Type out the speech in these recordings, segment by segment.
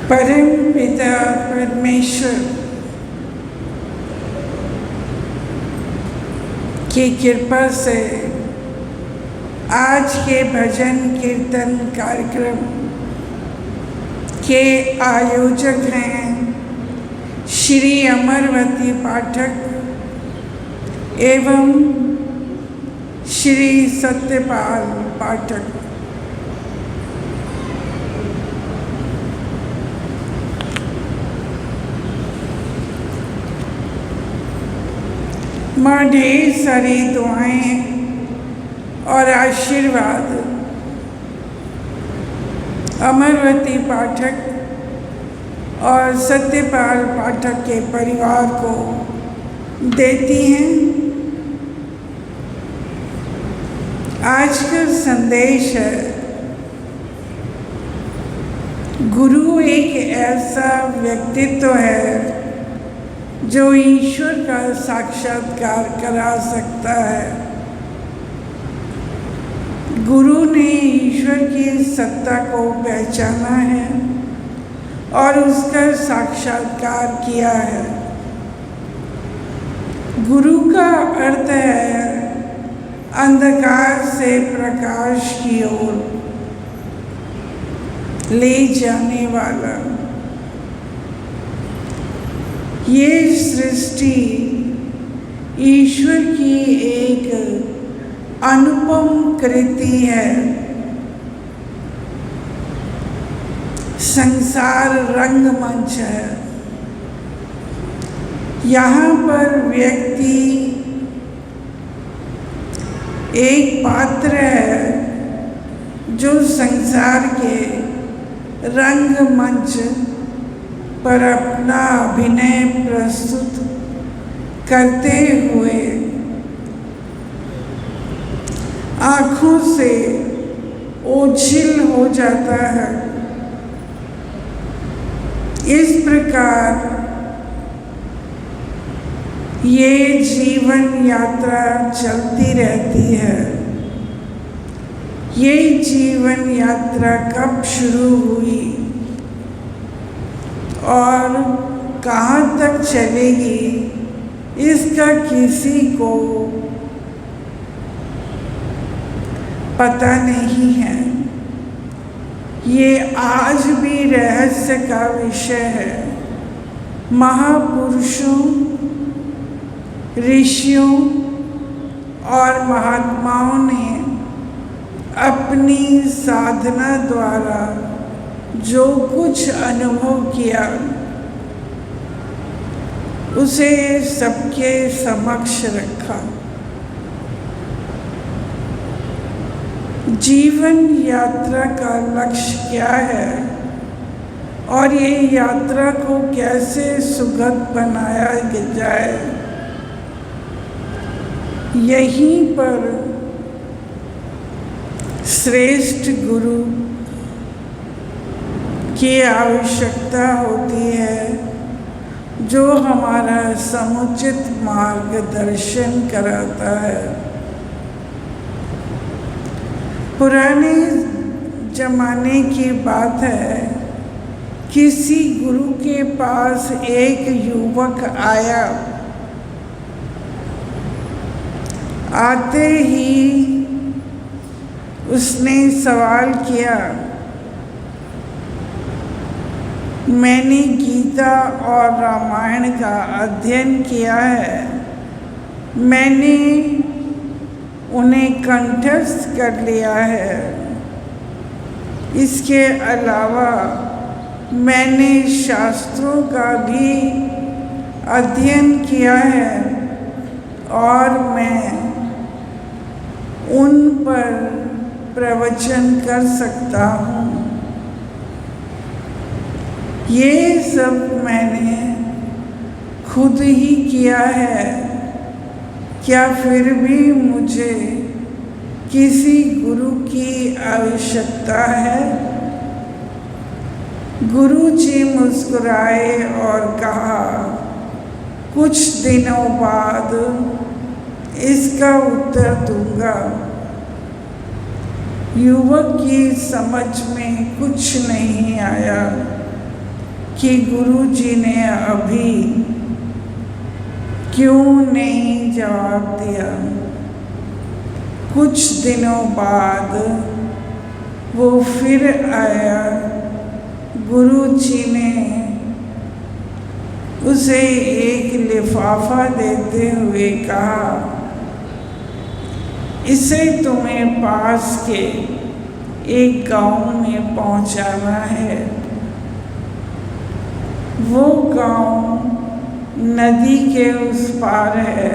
परम पिता परमेश्वर की कृपा से आज के भजन कीर्तन कार्यक्रम के आयोजक हैं श्री अमरवती पाठक एवं श्री सत्यपाल पाठक। माँ ढेर सारी दुआएं और आशीर्वाद अमरवती पाठक और सत्यपाल पाठक के परिवार को देती हैं। आज का संदेश है, गुरु एक ऐसा व्यक्तित्व है जो ईश्वर का साक्षात्कार करा सकता है। गुरु ने ईश्वर की सत्ता को पहचाना है और उसका साक्षात्कार किया है। गुरु का अर्थ है अंधकार से प्रकाश की ओर ले जाने वाला। ये सृष्टि ईश्वर की एक अनुपम कृति है। संसार रंगमंच है। यहाँ पर व्यक्ति एक पात्र है जो संसार के रंगमंच पर अपना अभिनय प्रस्तुत करते हुए आँखों से ओझिल हो जाता है। इस प्रकार ये जीवन यात्रा चलती रहती है। ये जीवन यात्रा कब शुरू हुई और कहाँ तक चलेगी, इसका किसी को पता नहीं है। ये आज भी रहस्य का विषय है। महापुरुषों, ऋषियों और महात्माओं ने अपनी साधना द्वारा जो कुछ अनुभव किया उसे सबके समक्ष रखा। जीवन यात्रा का लक्ष्य क्या है और ये यात्रा को कैसे सुगम बनाया जाए, यहीं पर श्रेष्ठ गुरु की आवश्यकता होती है जो हमारा समुचित मार्गदर्शन कराता है। पुराने जमाने की बात है, किसी गुरु के पास एक युवक आया। आते ही उसने सवाल किया, मैंने गीता और रामायण का अध्ययन किया है, मैंने उन्हें कंठस्थ कर लिया है। इसके अलावा मैंने शास्त्रों का भी अध्ययन किया है और मैं उन पर प्रवचन कर सकता हूँ। ये सब मैंने खुद ही किया है। क्या फिर भी मुझे किसी गुरु की आवश्यकता है? गुरु जी मुस्कुराए और कहा, कुछ दिनों बाद इसका उत्तर दूंगा। युवक की समझ में कुछ नहीं आया। कि गुरु जी ने अभी क्यों नहीं जवाब दिया। कुछ दिनों बाद वो फिर आया। गुरु जी ने उसे एक लिफाफा देते हुए कहा, इसे तुम्हें पास के एक गांव में पहुंचाना है। वो गांव नदी के उस पार है।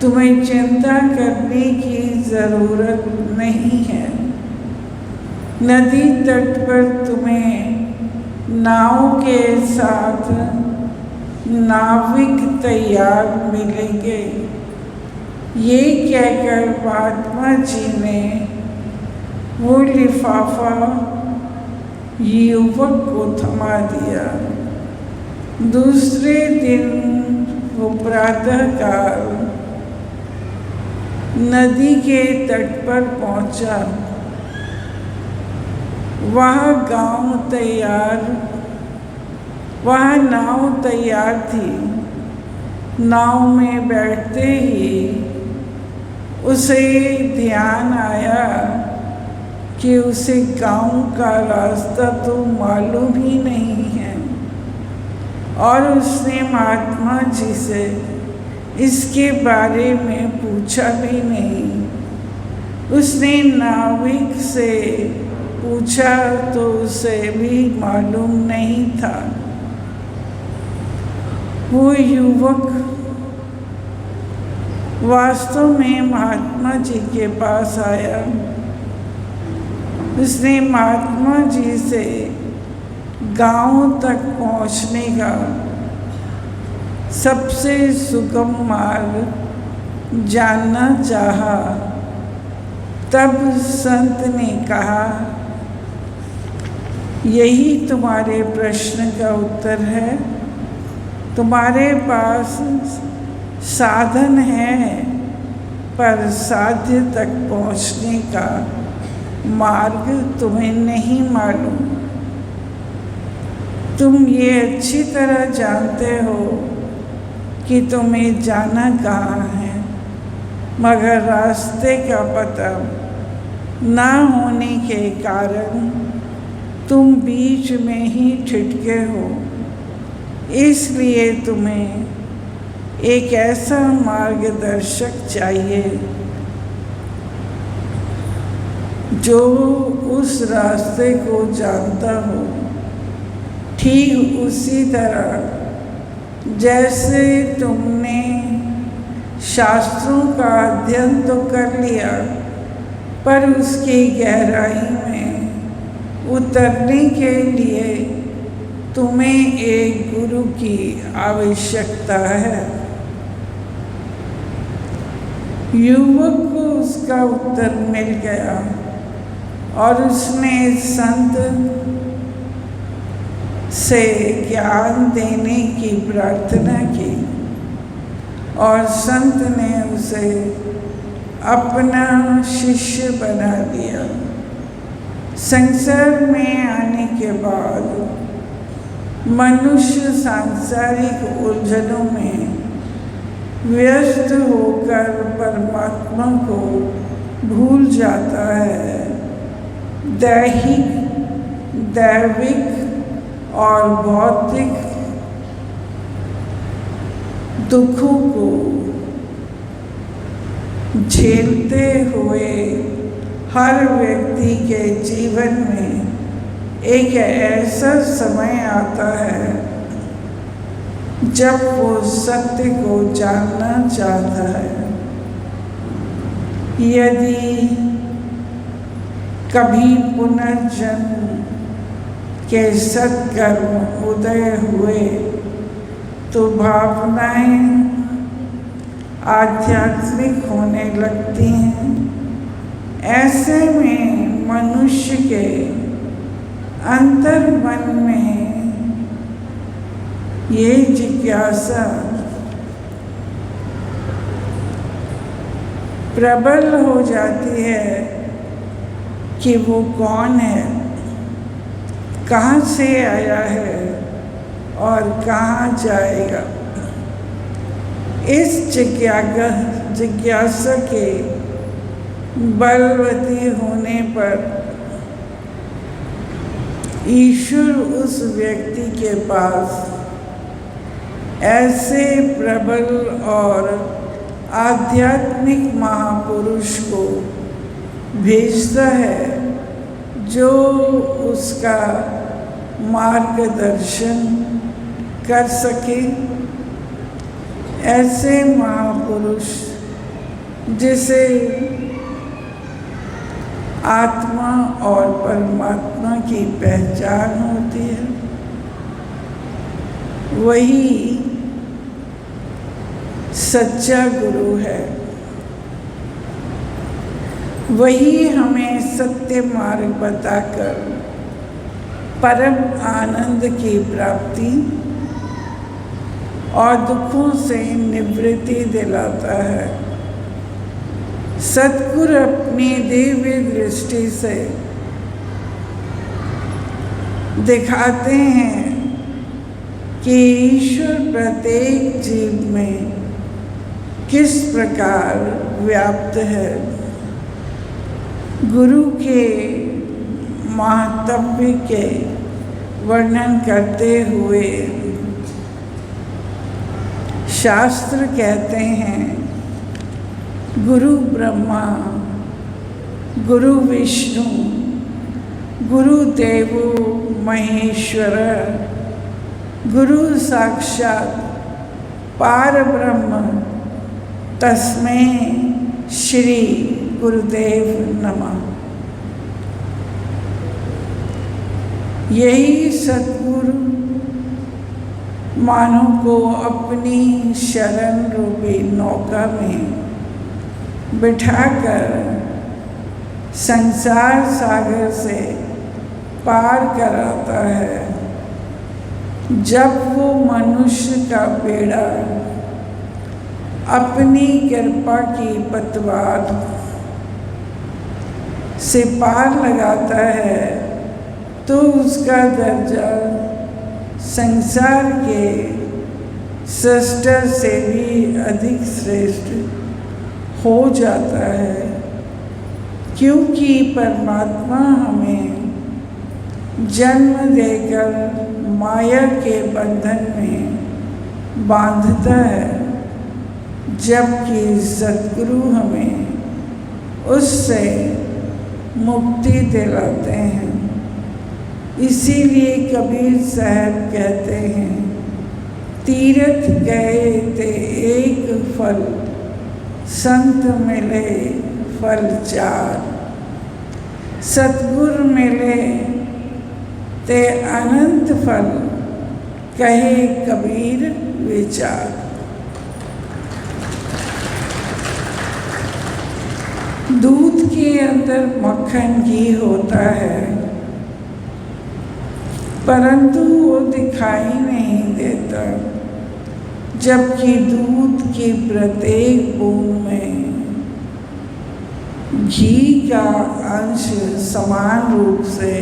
तुम्हें चिंता करने की ज़रूरत नहीं है। नदी तट पर तुम्हें नाव के साथ नाविक तैयार मिलेंगे। ये कहकर महात्मा जी ने वो लिफाफा युवक को थमा दिया। दूसरे दिन वो प्रातःकाल नदी के तट पर पहुंचा। वहाँ नाव तैयार थी। नाव में बैठते ही उसे ध्यान आया कि उसे गांव का रास्ता तो मालूम ही नहीं है, और उसने महात्मा जी से इसके बारे में पूछा भी नहीं। उसने नाविक से पूछा तो उसे भी मालूम नहीं था। वो युवक वास्तव में महात्मा जी के पास आया। उसने महात्मा जी से गांव तक पहुंचने का सबसे सुगम मार्ग जानना चाहा। तब संत ने कहा, यही तुम्हारे प्रश्न का उत्तर है। तुम्हारे पास साधन है, पर साध्य तक पहुंचने का मार्ग तुम्हें नहीं मालूम। तुम ये अच्छी तरह जानते हो कि तुम्हें जाना कहाँ है, मगर रास्ते का पता ना होने के कारण तुम बीच में ही ठिठके हो। इसलिए तुम्हें एक ऐसा मार्गदर्शक चाहिए जो उस रास्ते को जानता हो। ठीक उसी तरह जैसे तुमने शास्त्रों का अध्ययन तो कर लिया, पर उसकी गहराई में उतरने के लिए तुम्हें एक गुरु की आवश्यकता है। युवक को उसका उत्तर मिल गया और उसने संत से ज्ञान देने की प्रार्थना की, और संत ने उसे अपना शिष्य बना दिया। संसार में आने के बाद मनुष्य सांसारिक उलझनों में व्यस्त होकर परमात्मा को भूल जाता है। दैहिक, दैविक और भौतिक दुखों को झेलते हुए हर व्यक्ति के जीवन में एक ऐसा समय आता है जब वो सत्य को जानना चाहता है। यदि कभी पुनर्जन्म के सत्कर्म उदय हुए तो भावनाएं आध्यात्मिक होने लगती हैं। ऐसे में मनुष्य के अंतर मन में ये जिज्ञासा प्रबल हो जाती है कि वो कौन है, कहाँ से आया है और कहाँ जाएगा। इस जिज्ञासा के बलवती होने पर ईश्वर उस व्यक्ति के पास ऐसे प्रबल और आध्यात्मिक महापुरुष को भेजता है जो उसका मार्गदर्शन कर सके। ऐसे महापुरुष जिसे आत्मा और परमात्मा की पहचान होती है, वही सच्चा गुरु है। वही हमें सत्य मार्ग बताकर परम आनंद की प्राप्ति और दुखों से निवृत्ति दिलाता है। सद्गुरु अपनी दिव्य दृष्टि से दिखाते हैं कि ईश्वर प्रत्येक जीव में किस प्रकार व्याप्त है। गुरु के महात्म्य के वर्णन करते हुए शास्त्र कहते हैं, गुरु ब्रह्मा, गुरु विष्णु, गुरु देवो महेश्वर, गुरु साक्षात पारब्रह्म, तस्मै श्री गुरुदेव नमः। यही सद्गुरु मानव को अपनी शरण रूपी नौका में बिठाकर संसार सागर से पार कराता है। जब वो मनुष्य का बेड़ा अपनी कृपा की पतवार से पार लगाता है तो उसका दर्जा संसार के सृष्टा से भी अधिक श्रेष्ठ हो जाता है, क्योंकि परमात्मा हमें जन्म देकर माया के बंधन में बांधता है, जबकि सद्गुरु हमें उससे मुक्ति दिलाते हैं। इसीलिए कबीर साहब कहते हैं, तीर्थ गए ते एक फल, संत मिले फल चार, सतगुर मिले ते अनंत फल, कहे कबीर विचार। दूध के अंदर मक्खन घी होता है, परंतु वो दिखाई नहीं देता, जबकि दूध की प्रत्येक बूंद में घी का अंश समान रूप से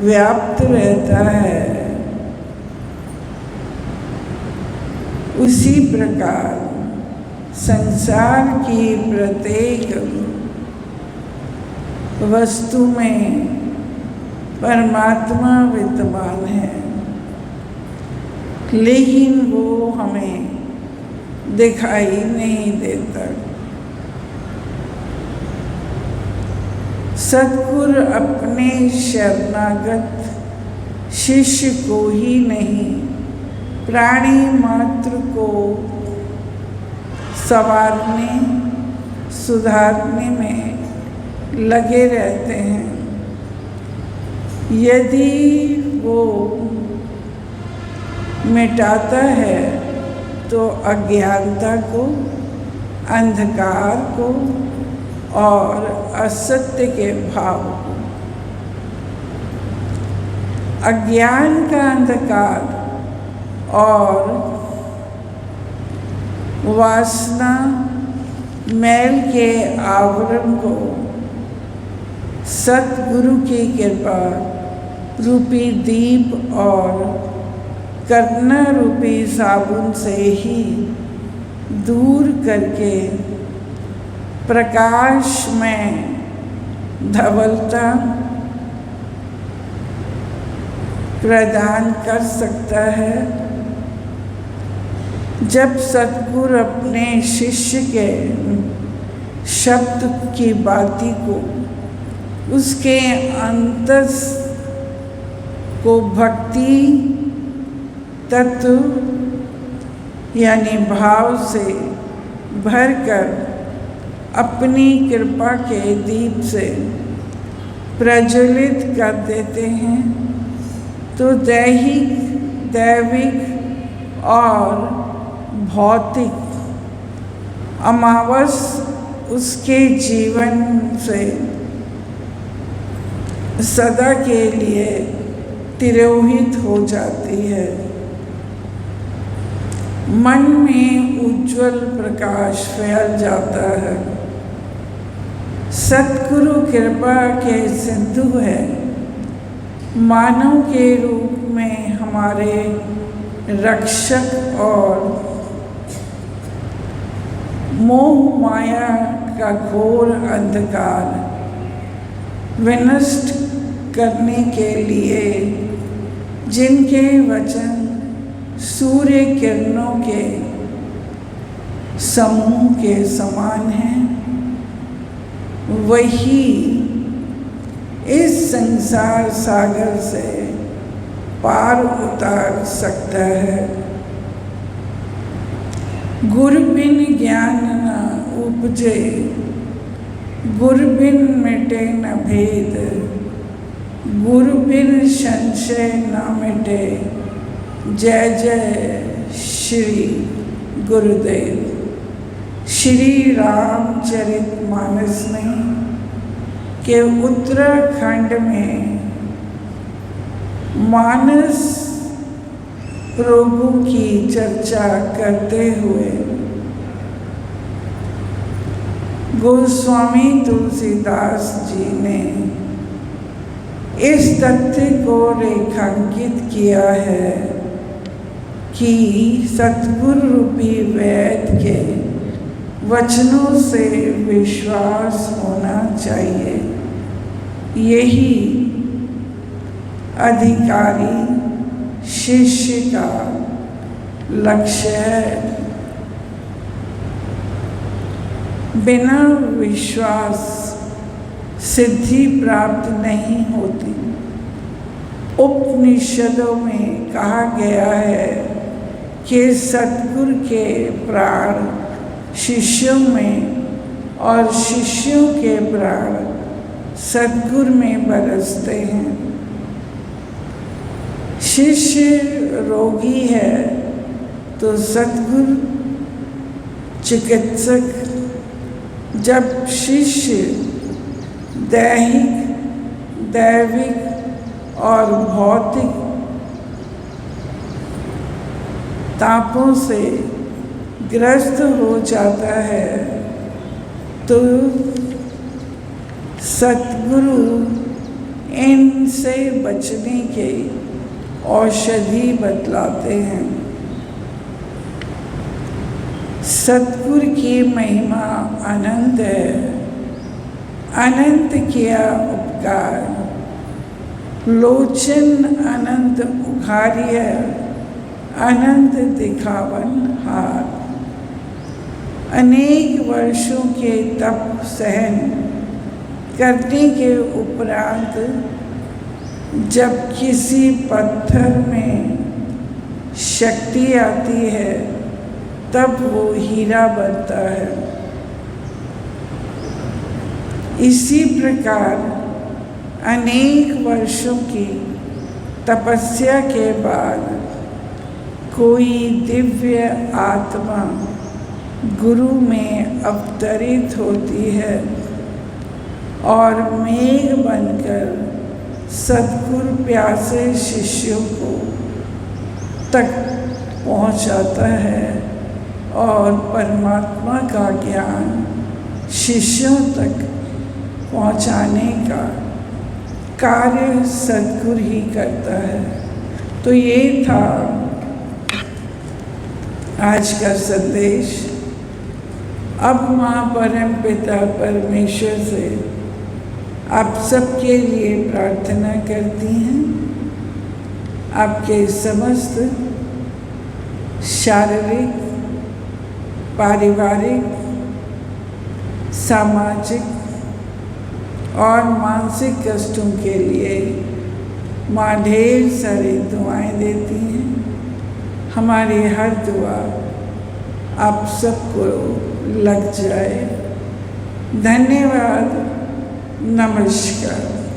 व्याप्त रहता है। उसी प्रकार संसार की प्रत्येक वस्तु में परमात्मा विद्यमान है, लेकिन वो हमें दिखाई नहीं देता। सद्गुरु अपने शरणागत शिष्य को ही नहीं, प्राणी मात्र को संवारने सुधारने में लगे रहते हैं। यदि वो मिटाता है तो अज्ञानता को, अंधकार को और असत्य के भाव को। अज्ञान का अंधकार और वासना मैल के आवरण को सतगुरु की कृपा रूपी दीप और करुणा रूपी साबुन से ही दूर करके प्रकाश में धवलता प्रदान कर सकता है। जब सतगुरु अपने शिष्य के शब्द की बाती को, उसके अंतस को भक्ति तत्व यानी भाव से भरकर अपनी कृपा के दीप से प्रज्वलित कर देते हैं, तो दैविक और भौतिक अमावस उसके जीवन से सदा के लिए तिरोहित हो जाती है। मन में उज्जवल प्रकाश फैल जाता है। सतगुरु कृपा के सिंधु है, मानव के रूप में हमारे रक्षक और मोह माया का घोर अंधकार विनष्ट करने के लिए जिनके वचन सूर्य किरणों के समूह के समान हैं, वही इस संसार सागर से पार उतार सकता है। गुरु बिन ज्ञान न उपजे, गुरु बिन मिटे न भेद, गुरु बिन संशय न मिटे। जय जय श्री गुरुदेव। श्री रामचरितमानस में के उत्तराखंड में मानस प्रभु की चर्चा करते हुए गोस्वामी तुलसीदास जी ने इस तथ्य को रेखांकित किया है कि सतगुरु रूपी वेद के वचनों से विश्वास होना चाहिए। यही अधिकारी शिष्य का लक्ष्य है। बिना विश्वास सिद्धि प्राप्त नहीं होती। उपनिषदों में कहा गया है कि सतगुरु के प्राण शिष्यों में और शिष्यों के प्राण सतगुरु में बरसते हैं। शिष्य रोगी है तो सतगुरु चिकित्सक। जब शिष्य दैहिक, दैविक और भौतिक तापों से ग्रस्त हो जाता है तो सतगुरु इनसे बचने के औषधि बतलाते हैं। सतगुरु की महिमा अनंत है। अनंत किया उपकार, लोचन अनंत उघारिय, अनंत दिखावन हार। अनेक वर्षों के तप सहन करने के उपरांत जब किसी पत्थर में शक्ति आती है तब वो हीरा बनता है। इसी प्रकार अनेक वर्षों की तपस्या के बाद कोई दिव्य आत्मा गुरु में अवतरित होती है और मेघ बनकर सतगुरु प्यासे शिष्यों को तक पहुंचाता है और परमात्मा का ज्ञान शिष्यों तक पहुंचाने का कार्य सद्गुरु ही करता है। तो ये था आज का संदेश। अब माँ परम पिता परमेश्वर से आप सबके लिए प्रार्थना करती हैं, आपके समस्त शारीरिक, पारिवारिक, सामाजिक और मानसिक कष्टों के लिए माँ ढेर सारी दुआएं देती हैं। हमारी हर दुआ आप सबको लग जाए। धन्यवाद। नमस्कार।